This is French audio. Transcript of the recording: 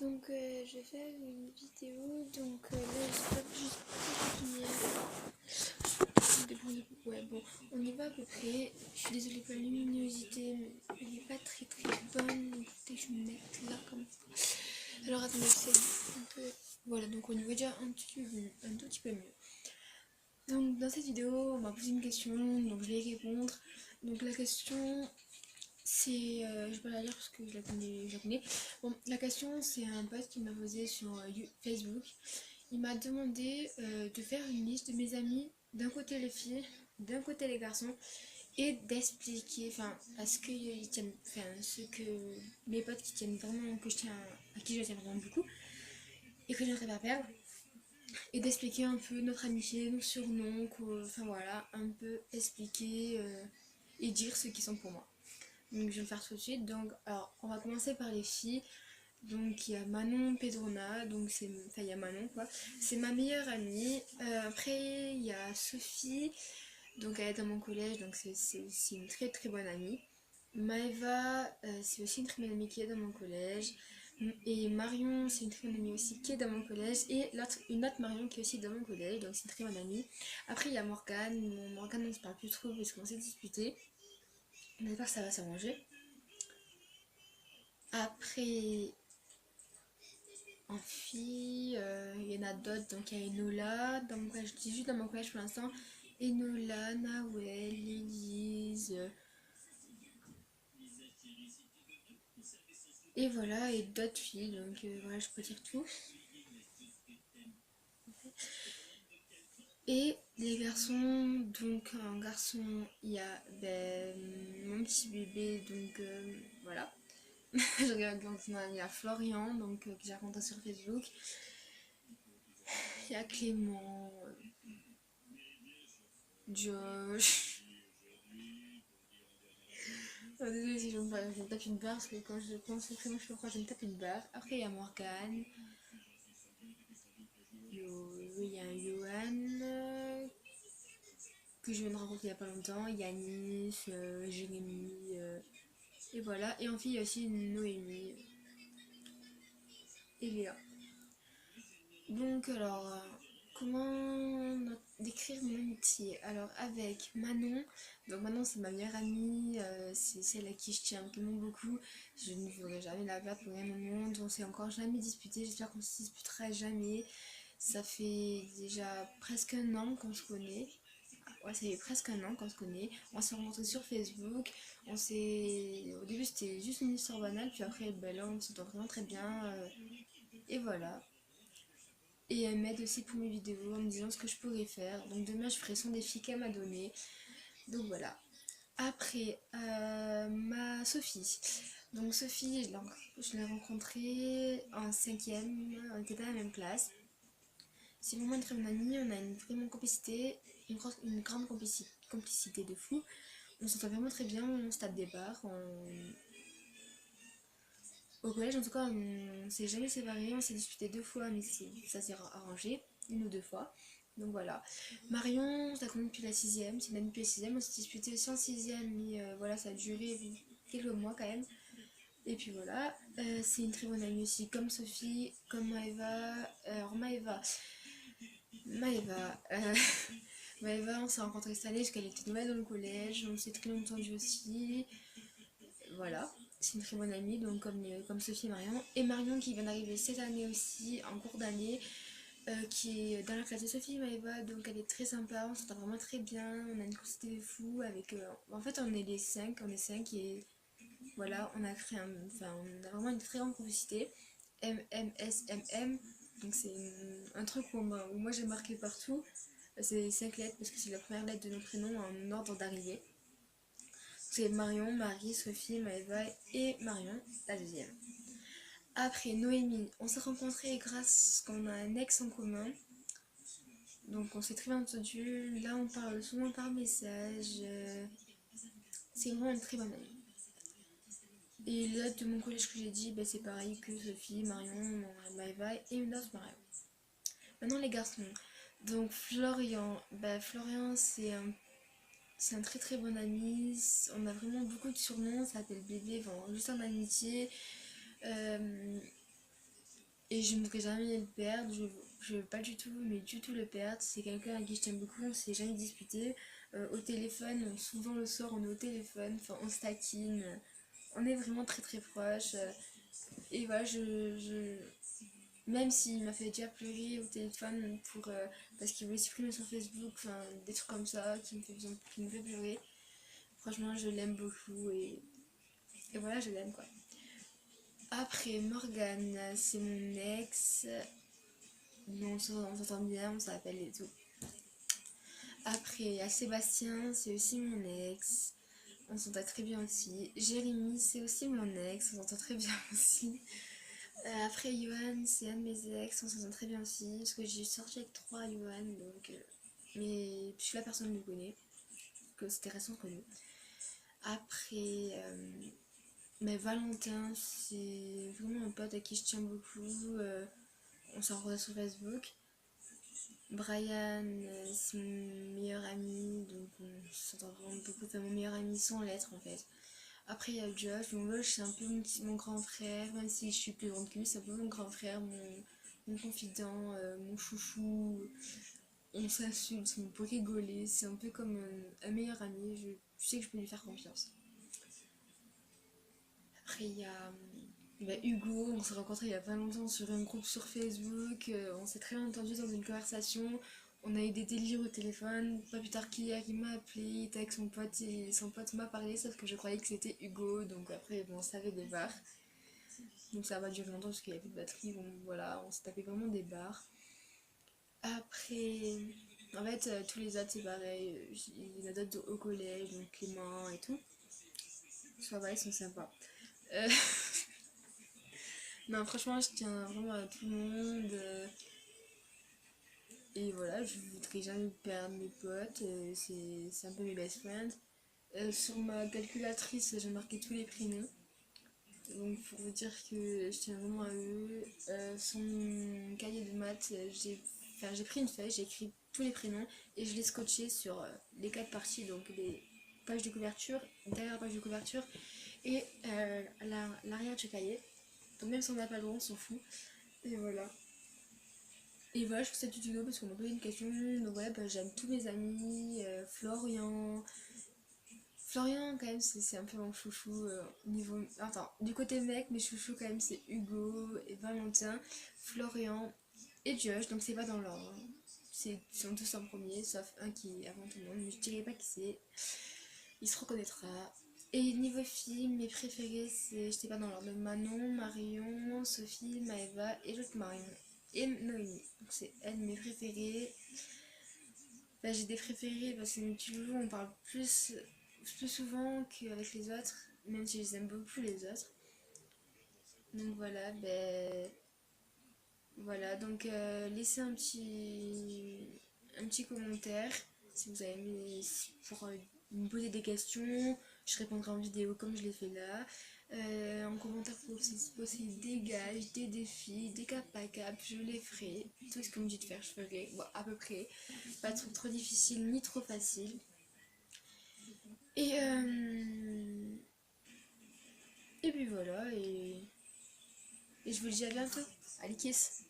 Donc je vais faire une vidéo, donc là je sais ouais bon, on y va à peu près. Je suis désolée pour la luminosité, mais elle n'est pas très bonne, donc peut-être que je vais me mettre là comme ça. Alors attendez, c'est un peu... Voilà, donc on y voit déjà un tout petit peu mieux. Donc dans cette vidéo, on m'a posé une question, donc je vais y répondre. Donc la question... C'est, je vais pas la lire parce que je la connais. Bon, la question, c'est un post qui m'a posé sur Facebook. Il m'a demandé de faire une liste de mes amis, d'un côté les filles, d'un côté les garçons, et d'expliquer, enfin, à ce que ils tiennent, enfin, ce que mes potes qui tiennent vraiment, que je tiens, à qui je tiens vraiment beaucoup, et que j'aimerais pas perdre, et d'expliquer un peu notre amitié, nos surnoms, enfin voilà, un peu expliquer et dire ceux qui sont pour moi. Donc je vais le faire tout de suite. Donc alors on va commencer par les filles. Donc il y a Manon Pedrona, donc c'est, enfin il y a Manon quoi. C'est ma meilleure amie. Après il y a Sophie, donc elle est dans mon collège, donc c'est aussi une très très bonne amie. Maëva, c'est aussi une très bonne amie qui est dans mon collège. Et Marion, c'est une très bonne amie aussi qui est dans mon collège. Et une autre Marion qui est aussi dans mon collège, donc c'est une très bonne amie. Après il y a Morgane. Morgane on se parle plus trop parce qu'on s'est disputé. On espère que ça va s'arranger. Après, en fille, il y en a d'autres. Donc il y a Enola, dans mon collège, je dis juste dans mon collège pour l'instant. Enola, Nawel, Elise. Et voilà, et d'autres filles. Donc voilà, je peux dire tout. Et les garçons, donc en garçon, il y a mon petit bébé, donc voilà. Je regarde donc il y a Florian, donc que j'ai rencontré sur Facebook. Il y a Clément, Josh. Oh, désolée si je me tape une barre parce que quand je pense au prénom, je sais pas pourquoi je me tape une barre. Après, il y a Morgane. Il y a Johan que je viens de rencontrer il y a pas longtemps. Yanis, Jérémy. Et voilà. Et en fille, il y a aussi Noémie et Léa. Donc, alors, comment décrire mon amitié? Alors, avec Manon, donc Manon c'est ma meilleure amie, c'est celle à qui je tiens vraiment beaucoup. Je ne ferai jamais la perdre pour rien au monde. On s'est encore jamais disputé, j'espère qu'on se disputera jamais. Ça fait déjà presque un an qu'on se connaît. Ouais, ça fait presque un an qu'on se connaît. On s'est rencontrés sur Facebook. Au début, c'était juste une histoire banale, puis après, ben là, on s'entend vraiment très bien. Et voilà. Et elle m'aide aussi pour mes vidéos en me disant ce que je pourrais faire. Donc demain je ferai son défi qu'elle m'a donné. Donc voilà. Après, ma Sophie. Donc Sophie, je l'ai rencontrée en 5e, on était dans la même classe. C'est vraiment une très bonne amie, on a une vraiment complicité, une grande complicité de fou. On s'entend vraiment très bien, on se tape des barres. Au collège en tout cas on s'est jamais séparés, on s'est disputé 2 fois mais ça s'est arrangé, 1 ou 2 fois. Donc voilà. Marion, je la connais depuis la 6e, c'est une amie depuis la 6e, on s'est disputé aussi en 6e mais voilà ça a duré quelques mois quand même. Et puis voilà, c'est une très bonne amie aussi, comme Sophie, comme Maëva. Alors Maëva, Maëva, on s'est rencontrés cette année parce qu'elle était nouvelle dans le collège, on s'est très longtemps vu aussi. Voilà, c'est une très bonne amie, donc comme Sophie et Marion. Et Marion qui vient d'arriver cette année aussi, en cours d'année, qui est dans la classe de Sophie et Maëva, donc elle est très sympa, on s'entend vraiment très bien, on a une complicité de fou avec... en fait on est les 5, on est 5 et voilà, on a créé enfin on a vraiment une très grande complicité. MMSMM, donc c'est un truc où moi j'ai marqué partout, c'est 5 lettres parce que c'est la première lettre de nos prénoms en ordre d'arrivée. C'est Marion, Marie, Sophie, Maëva et Marion, la deuxième. Après, Noémie, on s'est rencontrés grâce qu'on a un ex en commun. Donc on s'est très bien entendu. Là, on parle souvent par message. C'est vraiment une très bonne amie. Et là, de mon collège que j'ai dit, c'est pareil que Sophie, Marion, Maëva et une autre Marion. Maintenant, les garçons. Donc Florian, Florian c'est un très très bon ami, on a vraiment beaucoup de surnoms, ça s'appelle bébé, enfin, juste en amitié. et je ne voudrais jamais le perdre. Je veux pas du tout, mais du tout le perdre. C'est quelqu'un à qui je tiens beaucoup, on s'est jamais disputé. Au téléphone, souvent le soir on est au téléphone, enfin on se taquine, on est vraiment très très proches. Et voilà, même s'il m'a fait déjà pleurer au téléphone parce qu'il voulait supprimer son Facebook, enfin des trucs comme ça qui me fait pleurer. Franchement, je l'aime beaucoup et voilà, je l'aime quoi. Après, Morgane, c'est mon ex. On s'entend bien, on s'appelle et tout. Après, il y a Sébastien, c'est aussi mon ex. On s'entend très bien aussi. Jérémy, c'est aussi mon ex, on s'entend très bien aussi. Après, Johan, c'est un de mes ex, on s'entend très bien aussi. Parce que j'ai sorti avec 3 Johan, donc. Mais je suis la personne qui le connaît, que c'était récent connu. Après, mais Valentin, c'est vraiment un pote à qui je tiens beaucoup. On s'en revoit sur Facebook. Brian, c'est mon meilleur ami, donc on s'entend vraiment beaucoup. Enfin, mon meilleur ami sans l'être en fait. Après, il y a Josh. Bon, Josh, c'est un peu mon grand frère, même si je suis plus grande que lui, c'est un peu mon grand frère, mon confident, mon chouchou. On s'insulte, on peut rigoler, c'est un peu comme un meilleur ami. Je sais que je peux lui faire confiance. Après, il y a Hugo, on s'est rencontrés il y a pas longtemps sur un groupe sur Facebook. On s'est très bien entendu dans une conversation. On a eu des délires au téléphone. Pas plus tard qu'hier, il m'a appelé, il était avec son pote et son pote m'a parlé, sauf que je croyais que c'était Hugo. Donc après, bon, on savait des barres. Donc ça va durer longtemps parce qu'il n'y avait plus de batterie. Bon, voilà, on s'est tapé vraiment des barres. Après, en fait, tous les autres, c'est pareil. Il y en a d'autres au collège, donc Clément et tout. Ça va, ils sont sympas. Euh, Non, franchement, je tiens vraiment à tout le monde. Et voilà, je voudrais jamais perdre mes potes. C'est un peu mes best friends. Sur ma calculatrice, j'ai marqué tous les prénoms. Donc, pour vous dire que je tiens vraiment à eux. Sur mon cahier de maths, j'ai pris une feuille, j'ai écrit tous les prénoms et je l'ai scotché sur les 4 parties. Donc, les pages de couverture, derrière la page de couverture et l'arrière de ce cahier. Donc, même si on n'a pas le droit, on s'en fout. Et voilà. Et voilà, je fais cette vidéo parce qu'on m'a posé une question. Donc voilà, j'aime tous mes amis. Florian. Florian, quand même, c'est un peu mon chouchou. Niveau. Attends, du côté mec, mes chouchous, quand même, c'est Hugo et Valentin, Florian et Josh. Donc c'est pas dans l'ordre, hein. Ils sont tous en premier, sauf un qui est avant tout le monde. Mais je dirais pas qui c'est. Il se reconnaîtra. Et niveau filles, mes préférés, c'est. Je sais pas dans l'ordre. Manon, Marion, Sophie, Maëva et l'autre Marion. Et Noémie. Donc c'est elles mes préférées. Bah, j'ai des préférés parce que toujours on parle plus souvent qu'avec les autres, même si je les aime beaucoup les autres. Donc voilà, voilà, donc laissez un petit commentaire si vous avez aimé pour me poser des questions. Je répondrai en vidéo comme je l'ai fait là. En commentaire pour aussi poser des gages, des défis, des cap à cap, je les ferai. Tout ce que vous me dites de faire, je ferai. Bon, à peu près. Pas trop difficile ni trop facile. Et, euh, et puis voilà, et je vous dis à bientôt. Allez, kiss!